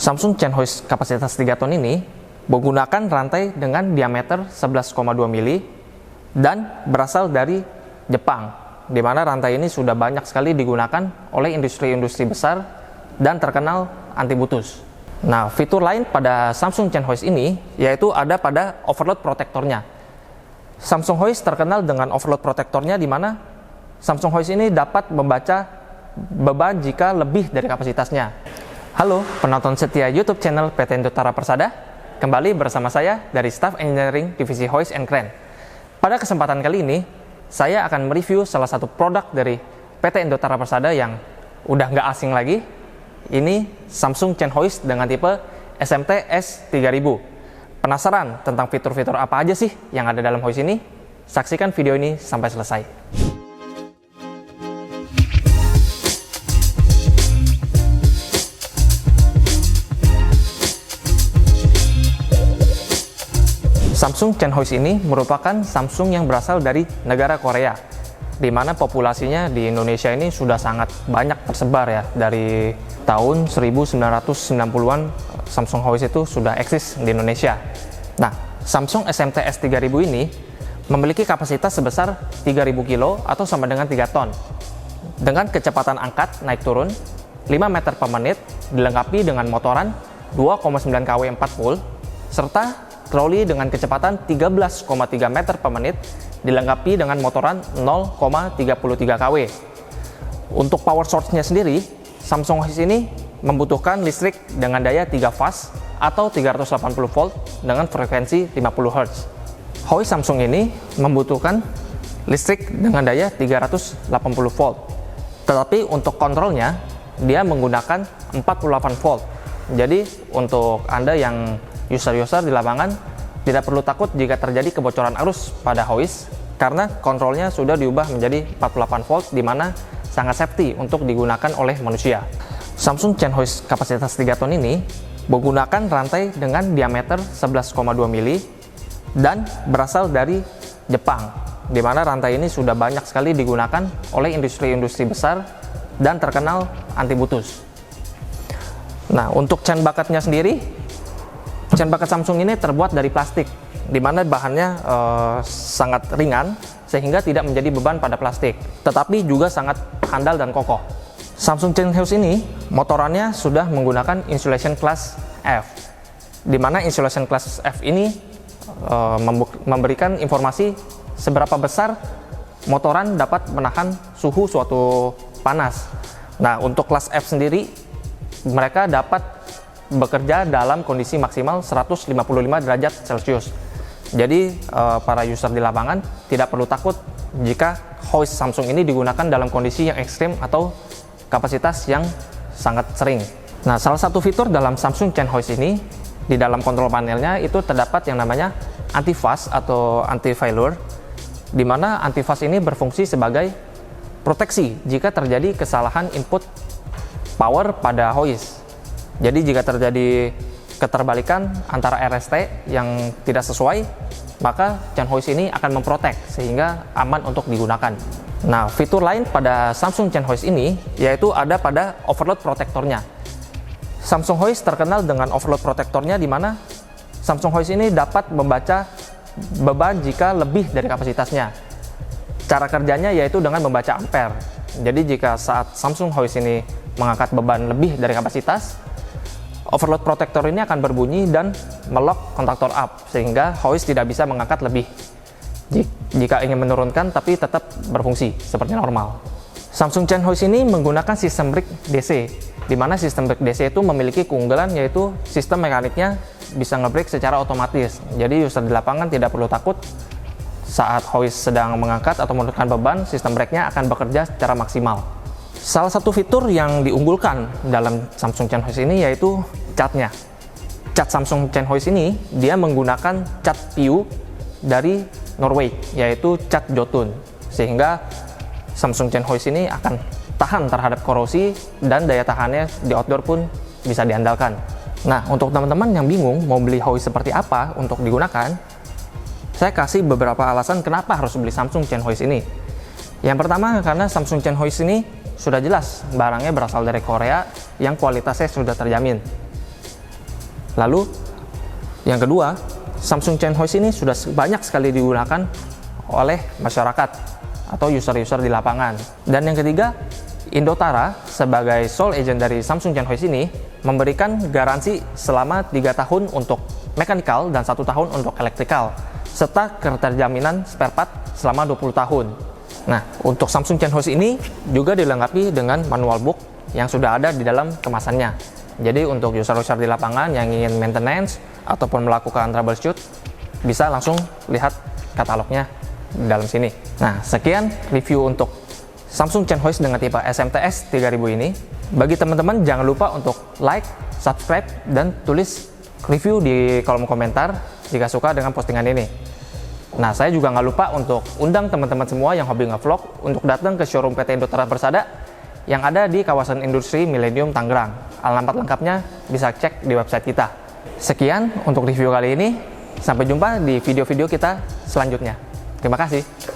Samsung Chen-Hoist kapasitas 3 ton ini menggunakan rantai dengan diameter 11,2 mili dan berasal dari Jepang, di mana rantai ini sudah banyak sekali digunakan oleh industri-industri besar dan terkenal anti putus. Nah, fitur lain pada Samsung Chen-Hoist ini yaitu ada pada overload protektornya. Samsung Hoist terkenal dengan overload protektornya, di mana Samsung Hoist ini dapat membaca beban jika lebih dari kapasitasnya. Halo penonton setia YouTube channel PT Indotara Persada, kembali bersama saya dari Staff Engineering Divisi Hoist and Crane. Pada kesempatan kali ini, saya akan mereview salah satu produk dari PT Indotara Persada yang udah nggak asing lagi. Ini Samsung Chen-Hoist dengan tipe SMT S3000. Penasaran tentang fitur-fitur apa aja sih yang ada dalam hoist ini? Saksikan video ini sampai selesai. Samsung Chen-Hoist ini merupakan Samsung yang berasal dari negara Korea, di mana populasinya di Indonesia ini sudah sangat banyak tersebar ya. Dari tahun 1990-an Samsung Hoist itu sudah eksis di Indonesia. Nah, Samsung SMT S3000 ini memiliki kapasitas sebesar 3000 kilo atau sama dengan 3 ton. Dengan kecepatan angkat naik turun 5 meter per menit, dilengkapi dengan motoran 2,9 kW 4 volt, serta troli dengan kecepatan 13,3 meter per menit, dilengkapi dengan motoran 0,33 kW. Untuk power source-nya sendiri, Samsung Hoist ini membutuhkan listrik dengan daya 3 fase atau 380 volt dengan frekuensi 50 Hz. Hoist Samsung ini membutuhkan listrik dengan daya 380 volt. Tetapi untuk kontrolnya, dia menggunakan 48 volt. Jadi untuk Anda yang user-user di lapangan tidak perlu takut jika terjadi kebocoran arus pada hoist, karena kontrolnya sudah diubah menjadi 48 volt, di mana sangat safety untuk digunakan oleh manusia. Samsung Chen-Hoist kapasitas 3 ton ini menggunakan rantai dengan diameter 11,2 mili dan berasal dari Jepang, di mana rantai ini sudah banyak sekali digunakan oleh industri-industri besar dan terkenal anti putus. Nah, untuk chain bucketnya sendiri, chain bucket Samsung ini terbuat dari plastik, di mana bahannya sangat ringan sehingga tidak menjadi beban pada plastik, tetapi juga sangat handal dan kokoh. Samsung Chen-Hoist ini motorannya sudah menggunakan insulation class F, di mana insulation class F ini memberikan informasi seberapa besar motoran dapat menahan suhu suatu panas. Nah, untuk kelas F sendiri, mereka dapat bekerja dalam kondisi maksimal 155 derajat Celcius. Jadi para user di lapangan tidak perlu takut jika hoist Samsung ini digunakan dalam kondisi yang ekstrim atau kapasitas yang sangat sering. Nah, salah satu fitur dalam Samsung Chen-Hoist ini, di dalam kontrol panelnya itu terdapat yang namanya anti-fuzz atau anti-failure, di mana anti-fuzz ini berfungsi sebagai proteksi jika terjadi kesalahan input power pada hoist. Jadi jika terjadi keterbalikan antara RST yang tidak sesuai, maka Chen-Hoist ini akan memprotek sehingga aman untuk digunakan. Nah, fitur lain pada Samsung Chen-Hoist ini yaitu ada pada overload protektornya. Samsung Hoist terkenal dengan overload protektornya, di mana Samsung Hoist ini dapat membaca beban jika lebih dari kapasitasnya. Cara kerjanya yaitu dengan membaca ampere. Jadi jika saat Samsung Hoist ini mengangkat beban lebih dari kapasitas, overload protektor ini akan berbunyi dan melock kontaktor up, sehingga hoist tidak bisa mengangkat lebih jika ingin menurunkan, tapi tetap berfungsi seperti normal. Samsung Chen-Hoist ini menggunakan sistem brake DC, di mana sistem brake DC itu memiliki keunggulan yaitu sistem mekaniknya bisa ngebrake secara otomatis. Jadi user di lapangan tidak perlu takut saat hoist sedang mengangkat atau menurunkan beban, sistem brake-nya akan bekerja secara maksimal. Salah satu fitur yang diunggulkan dalam Samsung Chen-Hoist ini yaitu catnya. Cat Samsung Chen-Hoist ini dia menggunakan cat PU dari Norway, yaitu cat Jotun, sehingga Samsung Chen-Hoist ini akan tahan terhadap korosi dan daya tahannya di outdoor pun bisa diandalkan. Nah, untuk teman-teman yang bingung mau beli hoist seperti apa untuk digunakan, saya kasih beberapa alasan kenapa harus beli Samsung Chen-Hoist ini. Yang pertama, karena Samsung Chen-Hoist ini sudah jelas barangnya berasal dari Korea yang kualitasnya sudah terjamin. Lalu yang kedua, Samsung Chen-Hois ini sudah banyak sekali digunakan oleh masyarakat atau user-user di lapangan. Dan yang ketiga, Indotara sebagai sole agent dari Samsung Chen-Hois ini memberikan garansi selama 3 tahun untuk mechanical dan 1 tahun untuk electrical, serta keterjaminan spare part selama 20 tahun. Nah, untuk Samsung Chen-Hois ini juga dilengkapi dengan manual book yang sudah ada di dalam kemasannya. Jadi untuk user-user di lapangan yang ingin maintenance ataupun melakukan troubleshoot, bisa langsung lihat katalognya di dalam sini. Nah, sekian review untuk Samsung Chen-Hois dengan tipe SMTS 3000 ini. Bagi teman-teman, jangan lupa untuk like, subscribe, dan tulis review di kolom komentar jika suka dengan postingan ini. Nah, saya juga nggak lupa untuk undang teman-teman semua yang hobi nge-vlog untuk datang ke showroom PT Indotara Persada yang ada di kawasan industri Millennium Tangerang. Alamat lengkapnya bisa cek di website kita. Sekian untuk review kali ini. Sampai jumpa di video-video kita selanjutnya. Terima kasih.